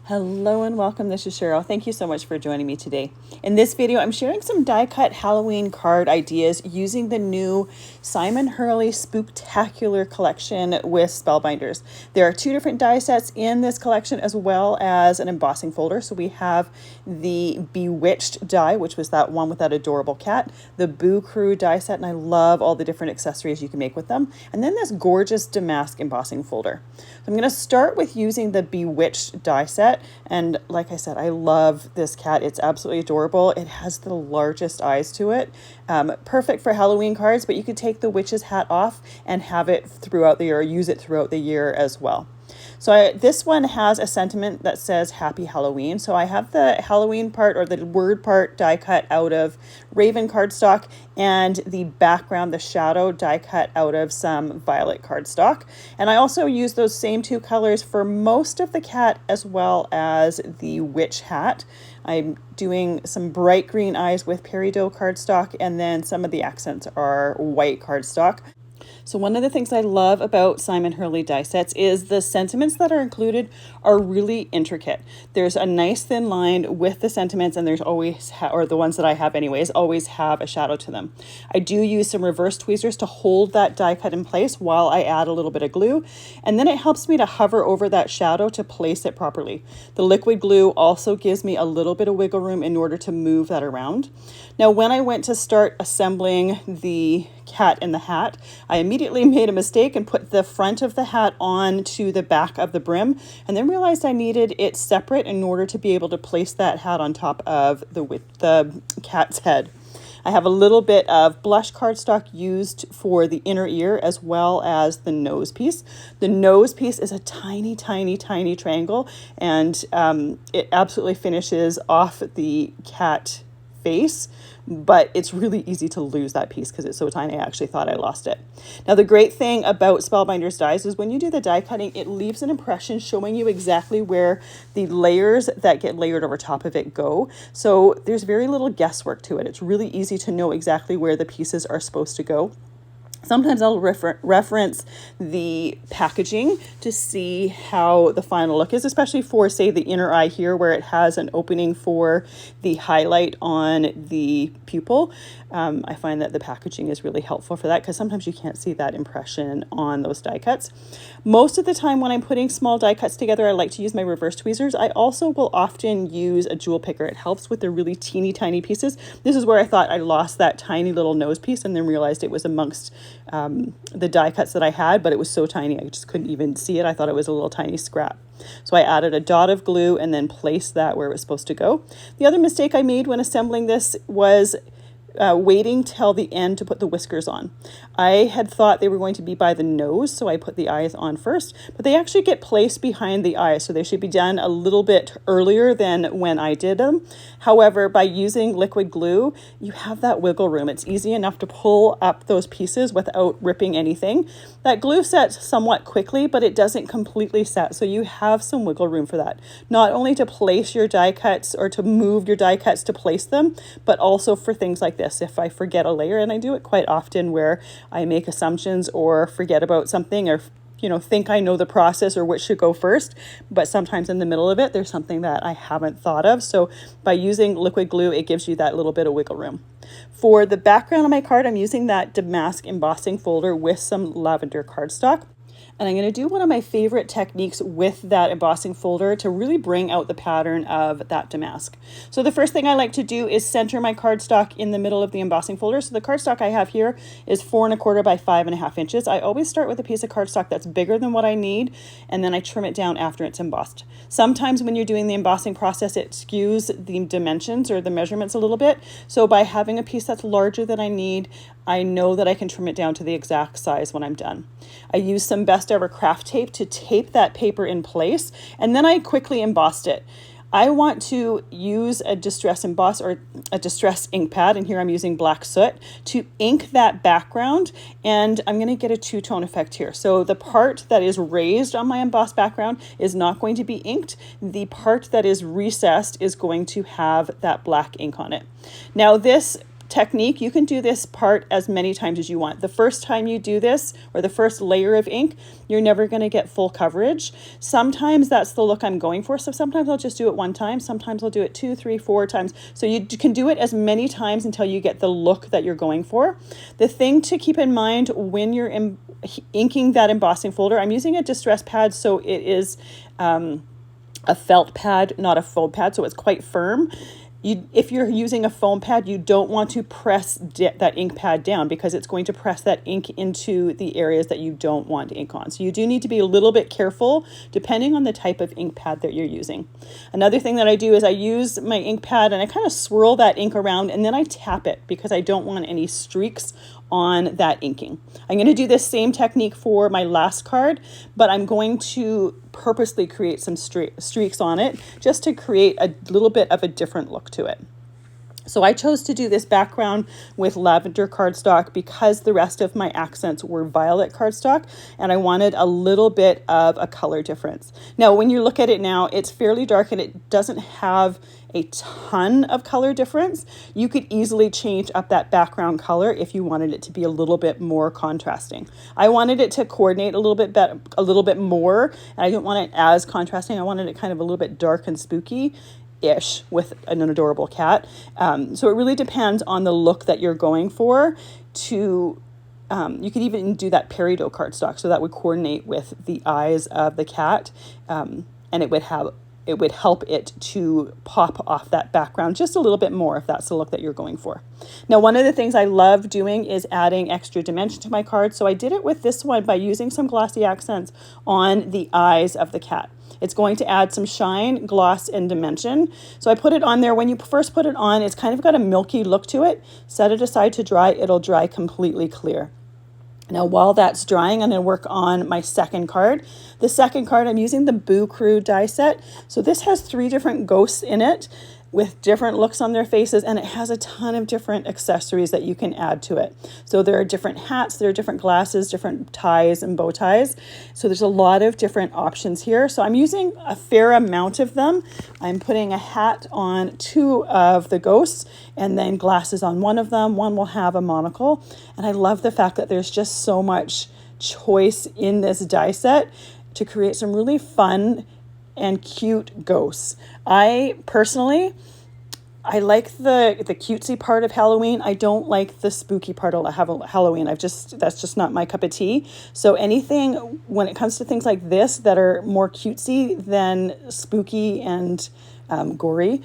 Hello and welcome, this is Cheryl. Thank you so much for joining me today. In this video, I'm sharing some die cut Halloween card ideas using the new Simon Hurley Spooktacular collection with Spellbinders. There are two different die sets in this collection as well as an embossing folder. So we have the Bewitched die, which was that one with that adorable cat, the Boo Crew die set, and I love all the different accessories you can make with them. And then this gorgeous Damask embossing folder. So I'm going to start with using the Bewitched die set. And like I said, I love this cat. It's absolutely adorable. It has the largest eyes to it. Perfect for Halloween cards, but you could take the witch's hat off and have it throughout the year, or use it throughout the year as well. So this one has a sentiment that says Happy Halloween. So I have the Halloween part, or the word part, die cut out of Raven cardstock, and the background, the shadow, die cut out of some violet cardstock. And I also use those same two colors for most of the cat as well as the witch hat. I'm doing some bright green eyes with Peridot cardstock, and then some of the accents are white cardstock. So one of the things I love about Simon Hurley die sets is the sentiments that are included are really intricate. There's a nice thin line with the sentiments, and there's always, or the ones that I have anyways, always have a shadow to them. I do use some reverse tweezers to hold that die cut in place while I add a little bit of glue, and then it helps me to hover over that shadow to place it properly. The liquid glue also gives me a little bit of wiggle room in order to move that around. Now, when I went to start assembling the cat in the hat, I immediately made a mistake and put the front of the hat on to the back of the brim, and then realized I needed it separate in order to be able to place that hat on top of the cat's head. I have a little bit of blush cardstock used for the inner ear as well as the nose piece. The nose piece is a tiny, tiny, tiny triangle, and it absolutely finishes off the cat face, but it's really easy to lose that piece because it's so tiny. I actually thought I lost it. Now, the great thing about Spellbinders dies is when you do the die cutting, it leaves an impression showing you exactly where the layers that get layered over top of it go. So there's very little guesswork to it. It's really easy to know exactly where the pieces are supposed to go. Sometimes I'll reference the packaging to see how the final look is, especially for, say, the inner eye here where it has an opening for the highlight on the pupil. I find that the packaging is really helpful for that because sometimes you can't see that impression on those die cuts. Most of the time when I'm putting small die cuts together, I like to use my reverse tweezers. I also will often use a jewel picker. It helps with the really teeny tiny pieces. This is where I thought I lost that tiny little nose piece and then realized it was amongst the die cuts that I had, but it was so tiny I just couldn't even see it. I thought it was a little tiny scrap. So I added a dot of glue and then placed that where it was supposed to go. The other mistake I made when assembling this was waiting till the end to put the whiskers on. I had thought they were going to be by the nose, so I put the eyes on first, but they actually get placed behind the eyes, so they should be done a little bit earlier than when I did them. However, by using liquid glue, you have that wiggle room. It's easy enough to pull up those pieces without ripping anything. That glue sets somewhat quickly, but it doesn't completely set, so you have some wiggle room for that. Not only to place your die cuts or to move your die cuts to place them, but also for things like this. If I forget a layer, and I do it quite often where I make assumptions or forget about something, or think I know the process or which should go first, but sometimes in the middle of it there's something that I haven't thought of. So by using liquid glue, it gives you that little bit of wiggle room. For the background of my card, I'm using that Damask embossing folder with some Lavender Cardstock. And I'm going to do one of my favorite techniques with that embossing folder to really bring out the pattern of that damask. So the first thing I like to do is center my cardstock in the middle of the embossing folder. So the cardstock I have here is 4 1/4 by 5 1/2 inches. I always start with a piece of cardstock that's bigger than what I need, and then I trim it down after it's embossed. Sometimes when you're doing the embossing process, it skews the dimensions or the measurements a little bit. So by having a piece that's larger than I need, I know that I can trim it down to the exact size when I'm done. I use some best ever craft tape to tape that paper in place, and then I quickly embossed it. I want to use a distress emboss or a distress ink pad, and here I'm using black soot to ink that background, and I'm going to get a two-tone effect here. So the part that is raised on my embossed background is not going to be inked. The part that is recessed is going to have that black ink on it. Now this technique, you can do this part as many times as you want. The first time you do this, or the first layer of ink, you're never going to get full coverage. Sometimes that's the look I'm going for. So sometimes I'll just do it one time. Sometimes I'll do it 2, 3, 4 times. So you can do it as many times until you get the look that you're going for. The thing to keep in mind when you're inking that embossing folder, I'm using a distress pad, so it is a felt pad, not a foam pad, so it's quite firm. If you're using a foam pad, you don't want to press that ink pad down, because it's going to press that ink into the areas that you don't want ink on. So you do need to be a little bit careful depending on the type of ink pad that you're using. Another thing that I do is I use my ink pad and I kind of swirl that ink around, and then I tap it because I don't want any streaks on that inking. I'm going to do this same technique for my last card, but I'm going to purposely create some streaks on it just to create a little bit of a different look to it. So I chose to do this background with Lavender Cardstock because the rest of my accents were Violet Cardstock, and I wanted a little bit of a color difference. Now, when you look at it now, it's fairly dark and it doesn't have a ton of color difference. You could easily change up that background color if you wanted it to be a little bit more contrasting. I wanted it to coordinate a little bit better, a little bit more, and I didn't want it as contrasting. I wanted it kind of a little bit dark and spooky-ish with an adorable cat. So it really depends on the look that you're going for. You could even do that Peridot cardstock, so that would coordinate with the eyes of the cat, and it would help it to pop off that background just a little bit more if that's the look that you're going for. Now, one of the things I love doing is adding extra dimension to my card. So I did it with this one by using some glossy accents on the eyes of the cat. It's going to add some shine, gloss, and dimension. So I put it on there. When you first put it on, it's kind of got a milky look to it. Set it aside to dry. It'll dry completely clear. Now, while that's drying, I'm going to work on my second card. The second card, I'm using the Boo Crew die set. So this has 3 different ghosts in it with different looks on their faces, and it has a ton of different accessories that you can add to it. So there are different hats, there are different glasses, different ties and bow ties. So there's a lot of different options here. So I'm using a fair amount of them. I'm putting a hat on 2 of the ghosts and then glasses on 1 of them. One will have a monocle. And I love the fact that there's just so much choice in this die set to create some really fun and cute ghosts. I personally like the cutesy part of Halloween. I don't like the spooky part of Halloween. That's just not my cup of tea. So anything, when it comes to things like this that are more cutesy than spooky and gory,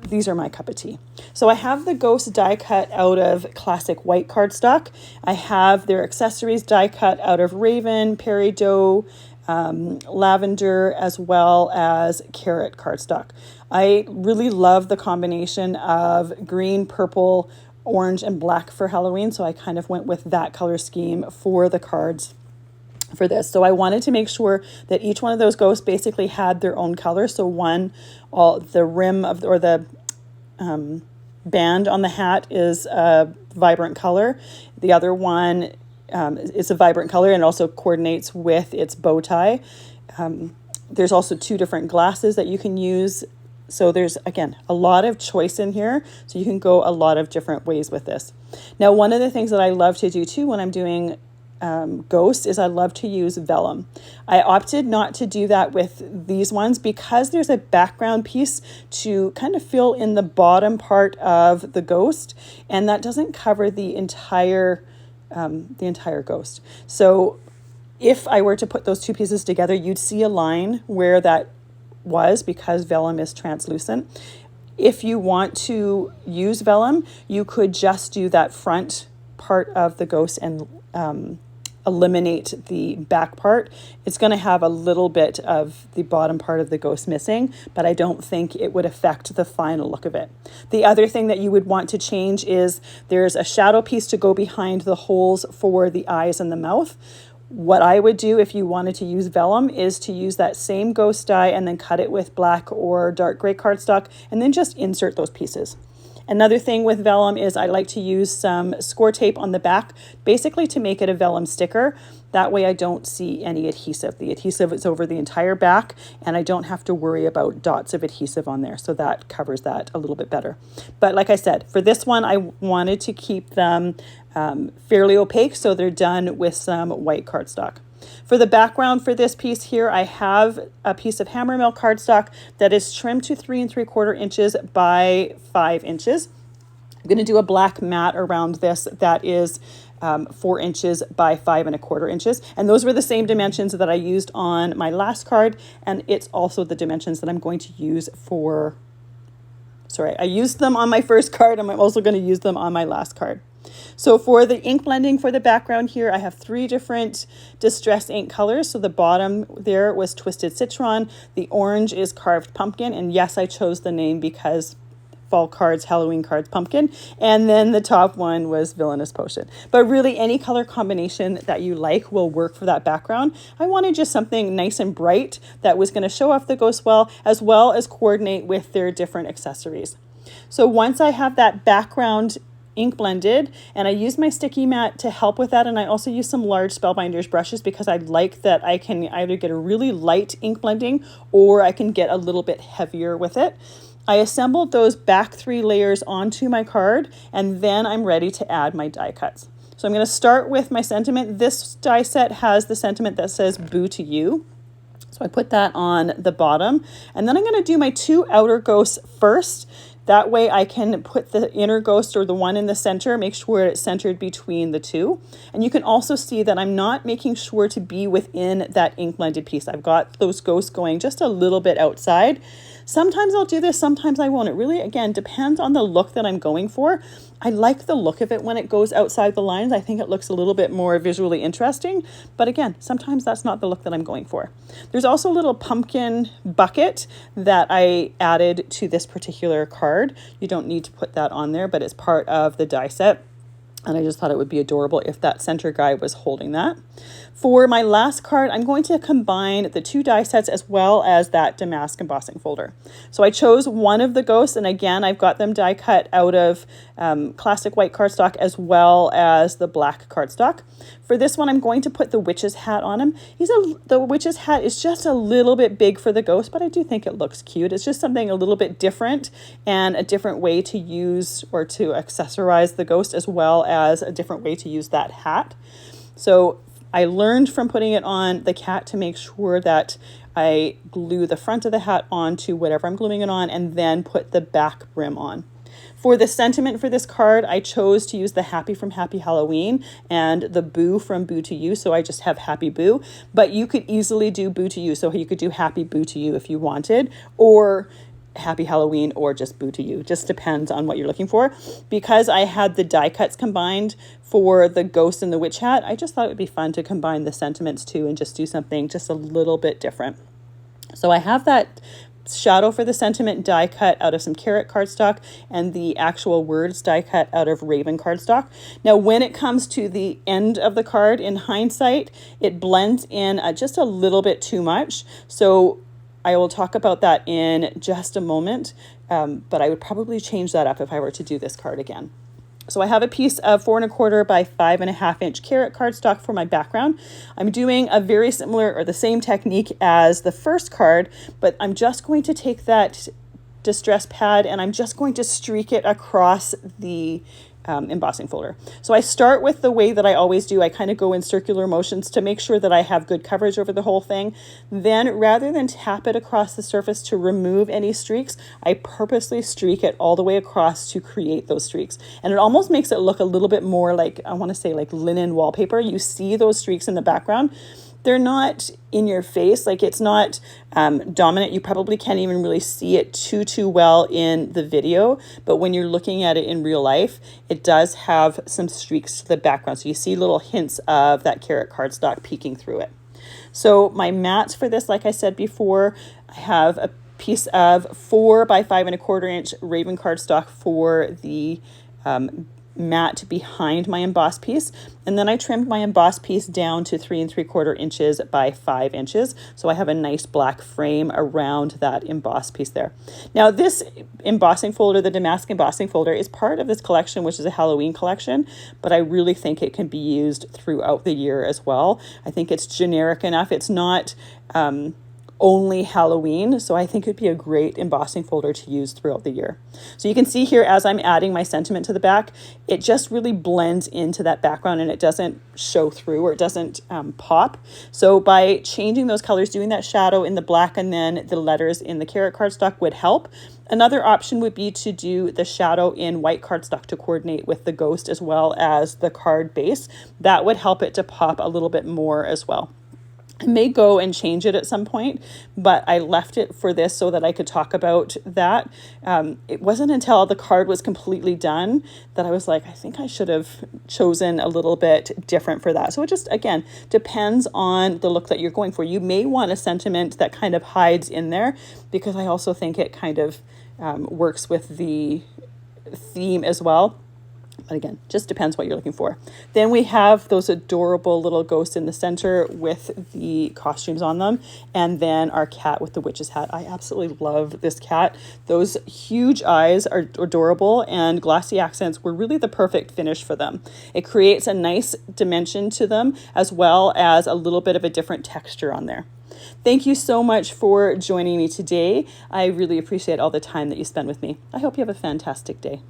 these are my cup of tea. So I have the ghost die cut out of classic white cardstock. I have their accessories die cut out of Raven, Peridot, Lavender, as well as Carrot cardstock. I really love the combination of green, purple, orange, and black for Halloween, so I kind of went with that color scheme for the cards for this. So I wanted to make sure that each one of those ghosts basically had their own color. So the rim of the band on the hat is a vibrant color. The other one is a vibrant color and also coordinates with its bow tie. There's also 2 different glasses that you can use. So there's, again, a lot of choice in here. So you can go a lot of different ways with this. Now, one of the things that I love to do too when I'm doing ghosts is I love to use vellum. I opted not to do that with these ones because there's a background piece to kind of fill in the bottom part of the ghost, and that doesn't cover the entire ghost. So if I were to put those 2 pieces together, you'd see a line where that was, because vellum is translucent. If you want to use vellum, you could just do that front part of the ghost and eliminate the back part. It's going to have a little bit of the bottom part of the ghost missing, but I don't think it would affect the final look of it. The other thing that you would want to change is there's a shadow piece to go behind the holes for the eyes and the mouth. What I would do if you wanted to use vellum is to use that same ghost die and then cut it with black or dark gray cardstock and then just insert those pieces. Another thing with vellum is I like to use some score tape on the back, basically to make it a vellum sticker. That way I don't see any adhesive. The adhesive is over the entire back and I don't have to worry about dots of adhesive on there. So that covers that a little bit better. But like I said, for this one, I wanted to keep them fairly opaque, so they're done with some white cardstock. For the background for this piece here, I have a piece of hammermill cardstock that is trimmed to 3 3/4 inches by 5 inches. I'm going to do a black mat around this that is 4 inches by 5 1/4 inches. And those were the same dimensions that I used on my last card. And it's also the dimensions that I'm going to use for, sorry, I used them on my first card. And I'm also going to use them on my last card. So for the ink blending for the background here, I have 3 different distress ink colors. So the bottom there was Twisted Citron. The orange is Carved Pumpkin. And yes, I chose the name because fall cards, Halloween cards, pumpkin. And then the top one was Villainous Potion. But really any color combination that you like will work for that background. I wanted just something nice and bright that was going to show off the ghost well as coordinate with their different accessories. So once I have that background ink blended, and I use my sticky mat to help with that, and I also use some large Spellbinders brushes because I like that I can either get a really light ink blending or I can get a little bit heavier with it. I assembled those back 3 layers onto my card, and then I'm ready to add my die cuts. So I'm going to start with my sentiment. This die set has the sentiment that says "Boo to You." So I put that on the bottom, and then I'm going to do my 2 outer ghosts first. That way I can put the inner ghost or the one in the center, make sure it's centered between the 2. And you can also see that I'm not making sure to be within that ink blended piece. I've got those ghosts going just a little bit outside. Sometimes I'll do this, sometimes I won't. It really, again, depends on the look that I'm going for. I like the look of it when it goes outside the lines. I think it looks a little bit more visually interesting. But again, sometimes that's not the look that I'm going for. There's also a little pumpkin bucket that I added to this particular card. You don't need to put that on there, but it's part of the die set. And I just thought it would be adorable if that center guy was holding that. For my last card, I'm going to combine the 2 die sets as well as that Damask embossing folder. So I chose one of the ghosts, and again, I've got them die cut out of classic white cardstock as well as the black cardstock. For this one, I'm going to put the witch's hat on him. The witch's hat is just a little bit big for the ghost, but I do think it looks cute. It's just something a little bit different and a different way to use or to accessorize the ghost as well as a different way to use that hat. So I learned from putting it on the cat to make sure that I glue the front of the hat onto whatever I'm gluing it on and then put the back brim on. For the sentiment for this card, I chose to use the Happy from Happy Halloween and the Boo from Boo to You. So I just have Happy Boo, but you could easily do Boo to You. So you could do Happy Boo to You if you wanted, or Happy Halloween, or just Boo to You. Just depends on what you're looking for. Because I had the die cuts combined for the ghost and the witch hat, I just thought it would be fun to combine the sentiments too and just do something just a little bit different. So I have that shadow for the sentiment die cut out of some carrot cardstock and the actual words die cut out of raven cardstock. Now, when it comes to the end of the card, in hindsight, it blends in just a little bit too much. So I will talk about that in just a moment, but I would probably change that up if I were to do this card again. So I have a piece of 4 1/4 by 5 1/2 inch carrot cardstock for my background. I'm doing a very similar or the same technique as the first card, but I'm just going to take that distress pad and I'm just going to streak it across the embossing folder. So I start with the way that I always do. I kind of go in circular motions to make sure that I have good coverage over the whole thing. Then rather than tap it across the surface to remove any streaks, I purposely streak it all the way across to create those streaks. And it almost makes it look a little bit more like, I want to say like linen wallpaper. You see those streaks in the background. They're not in your face, like it's not dominant. You probably can't even really see it too well in the video, but when you're looking at it in real life, it does have some streaks to the background. So you see little hints of that carrot cardstock peeking through it. So my mats for this, like I said before, I have a piece of 4 by 5 1/4 inch raven cardstock for the mat behind my emboss piece, and then I trimmed my emboss piece down to 3 3/4 inches by 5 inches, so I have a nice black frame around that emboss piece there. Now this embossing folder, the Damask embossing folder, is part of this collection, which is a Halloween collection, but I really think it can be used throughout the year as well. I think it's generic enough. It's not only Halloween, so I think it'd be a great embossing folder to use throughout the year. So you can see here, as I'm adding my sentiment to the back, it just really blends into that background and it doesn't show through, or it doesn't pop. So by changing those colors, doing that shadow in the black and then the letters in the carrot cardstock would help. Another option would be to do the shadow in white cardstock to coordinate with the ghost as well as the card base. That would help it to pop a little bit more as well. I may go and change it at some point, but I left it for this so that I could talk about that. It wasn't until the card was completely done that I was like, I think I should have chosen a little bit different for that. So it just, again, depends on the look that you're going for. You may want a sentiment that kind of hides in there, because I also think it kind of works with the theme as well. But again, just depends what you're looking for. Then we have those adorable little ghosts in the center with the costumes on them. And then our cat with the witch's hat. I absolutely love this cat. Those huge eyes are adorable, and glossy accents were really the perfect finish for them. It creates a nice dimension to them, as well as a little bit of a different texture on there. Thank you so much for joining me today. I really appreciate all the time that you spend with me. I hope you have a fantastic day.